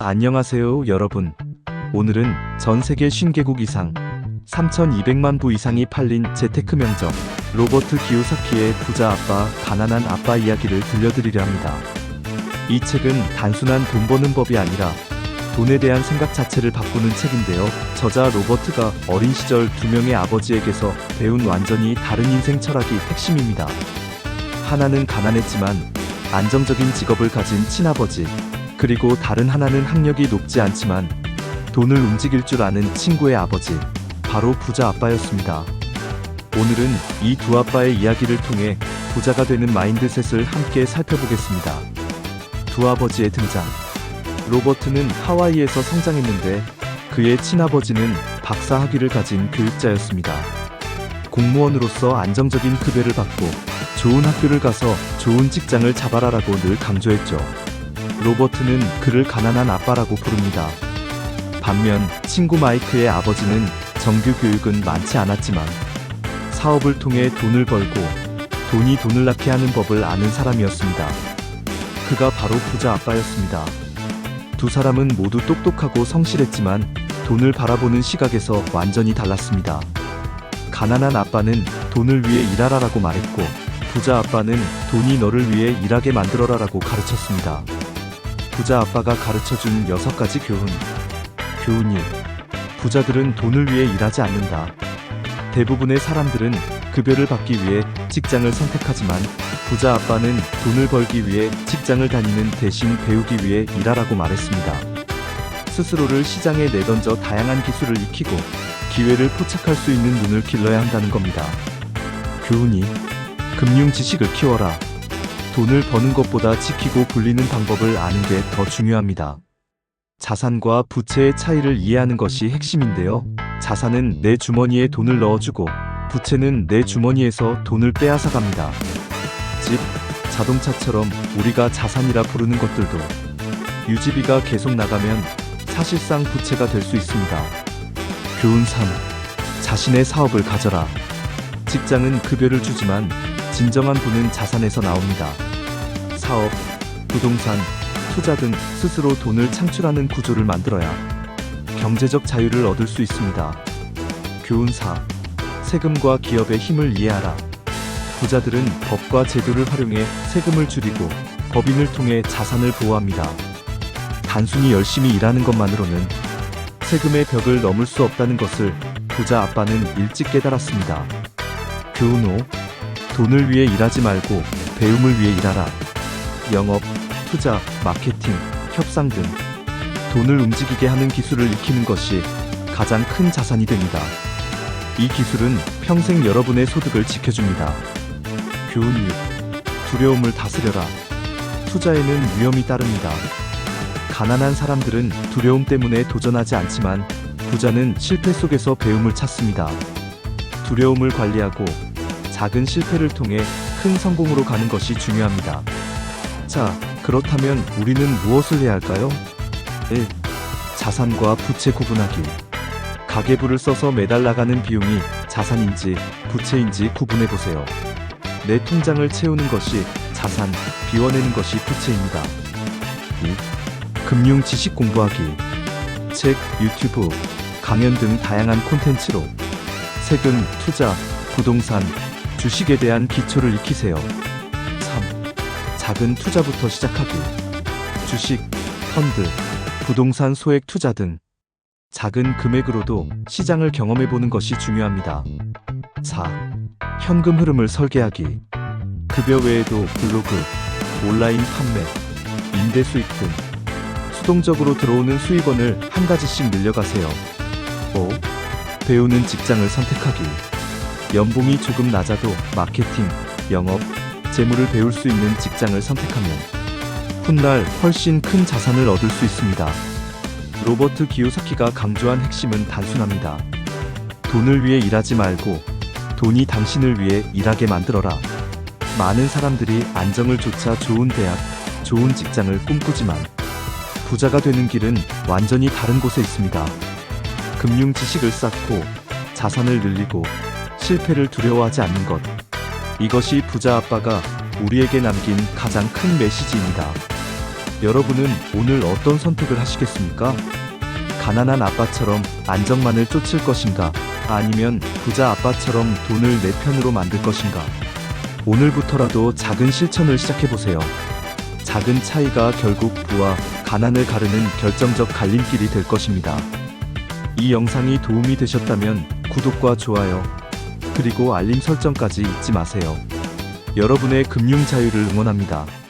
안녕하세요, 여러분. 오늘은 전 세계 50개국 이상 3,200만 부 이상이 팔린 재테크 명적 로버트 기요사키의 부자 아빠, 가난한 아빠 이야기를 들려드리려 합니다. 이 책은 단순한 돈 버는 법이 아니라 돈에 대한 생각 자체를 바꾸는 책인데요. 저자 로버트가 어린 시절 두 명의 아버지에게서 배운 완전히 다른 인생 철학이 핵심입니다. 하나는 가난했지만 안정적인 직업을 가진 친아버지, 그리고 다른 하나는 학력이 높지 않지만 돈을 움직일 줄 아는 친구의 아버지, 바로 부자 아빠였습니다. 오늘은 이 두 아빠의 이야기를 통해 부자가 되는 마인드셋을 함께 살펴보겠습니다. 두 아버지의 등장. 로버트는 하와이에서 성장했는데 그의 친아버지는 박사 학위를 가진 교육자였습니다. 공무원으로서 안정적인 급여를 받고 좋은 학교를 가서 좋은 직장을 잡아라라고 늘 강조했죠. 로버트는 그를 가난한 아빠라고 부릅니다. 반면 친구 마이크의 아버지는 정규 교육은 많지 않았지만 사업을 통해 돈을 벌고 돈이 돈을 낳게 하는 법을 아는 사람이었습니다. 그가 바로 부자 아빠였습니다. 두 사람은 모두 똑똑하고 성실했지만 돈을 바라보는 시각에서 완전히 달랐습니다. 가난한 아빠는 돈을 위해 일하라라고 말했고, 부자 아빠는 돈이 너를 위해 일하게 만들어라라고 가르쳤습니다. 부자 아빠가 가르쳐준 6가지 교훈. 교훈 1. 부자들은 돈을 위해 일하지 않는다. 대부분의 사람들은 급여를 받기 위해 직장을 선택하지만 부자 아빠는 돈을 벌기 위해 직장을 다니는 대신 배우기 위해 일하라고 말했습니다. 스스로를 시장에 내던져 다양한 기술을 익히고 기회를 포착할 수 있는 눈을 길러야 한다는 겁니다. 교훈 2. 금융 지식을 키워라. 돈을 버는 것보다 지키고 굴리는 방법을 아는 게 더 중요합니다. 자산과 부채의 차이를 이해하는 것이 핵심인데요. 자산은 내 주머니에 돈을 넣어주고 부채는 내 주머니에서 돈을 빼앗아갑니다. 집, 자동차처럼 우리가 자산이라 부르는 것들도 유지비가 계속 나가면 사실상 부채가 될 수 있습니다. 교훈 3. 자신의 사업을 가져라. 직장은 급여를 주지만 진정한 돈은 자산에서 나옵니다. 사업, 부동산, 투자 등 스스로 돈을 창출하는 구조를 만들어야 경제적 자유를 얻을 수 있습니다. 교훈 4. 세금과 기업의 힘을 이해하라. 부자들은 법과 제도를 활용해 세금을 줄이고 법인을 통해 자산을 보호합니다. 단순히 열심히 일하는 것만으로는 세금의 벽을 넘을 수 없다는 것을 부자 아빠는 일찍 깨달았습니다. 교훈 5. 돈을 위해 일하지 말고 배움을 위해 일하라. 영업, 투자, 마케팅, 협상 등 돈을 움직이게 하는 기술을 익히는 것이 가장 큰 자산이 됩니다. 이 기술은 평생 여러분의 소득을 지켜줍니다. 교훈 6. 두려움을 다스려라. 투자에는 위험이 따릅니다. 가난한 사람들은 두려움 때문에 도전하지 않지만 부자는 실패 속에서 배움을 찾습니다. 두려움을 관리하고 작은 실패를 통해 큰 성공으로 가는 것이 중요합니다. 자, 그렇다면 우리는 무엇을 해야 할까요? 1. 자산과 부채 구분하기. 가계부를 써서 매달 나가는 비용이 자산인지 부채인지 구분해보세요. 내 통장을 채우는 것이 자산, 비워내는 것이 부채입니다. 2. 금융 지식 공부하기. 책, 유튜브, 강연 등 다양한 콘텐츠로 세금, 투자, 부동산, 주식에 대한 기초를 익히세요. 3. 작은 투자부터 시작하기. 주식, 펀드, 부동산 소액 투자 등 작은 금액으로도 시장을 경험해보는 것이 중요합니다. 4. 현금 흐름을 설계하기. 급여 외에도 블로그, 온라인 판매, 임대 수익 등 수동적으로 들어오는 수익원을 한 가지씩 늘려가세요. 5. 배우는 직장을 선택하기. 연봉이 조금 낮아도 마케팅, 영업, 재무를 배울 수 있는 직장을 선택하면 훗날 훨씬 큰 자산을 얻을 수 있습니다. 로버트 기요사키가 강조한 핵심은 단순합니다. 돈을 위해 일하지 말고 돈이 당신을 위해 일하게 만들어라. 많은 사람들이 안정을 좇아 좋은 대학, 좋은 직장을 꿈꾸지만 부자가 되는 길은 완전히 다른 곳에 있습니다. 금융 지식을 쌓고 자산을 늘리고 실패를 두려워하지 않는 것. 이것이 부자 아빠가 우리에게 남긴 가장 큰 메시지입니다. 여러분은 오늘 어떤 선택을 하시겠습니까? 가난한 아빠처럼 안정만을 쫓을 것인가? 아니면 부자 아빠처럼 돈을 내 편으로 만들 것인가? 오늘부터라도 작은 실천을 시작해보세요. 작은 차이가 결국 부와 가난을 가르는 결정적 갈림길이 될 것입니다. 이 영상이 도움이 되셨다면 구독과 좋아요, 그리고 알림 설정까지 잊지 마세요. 여러분의 금융 자유를 응원합니다.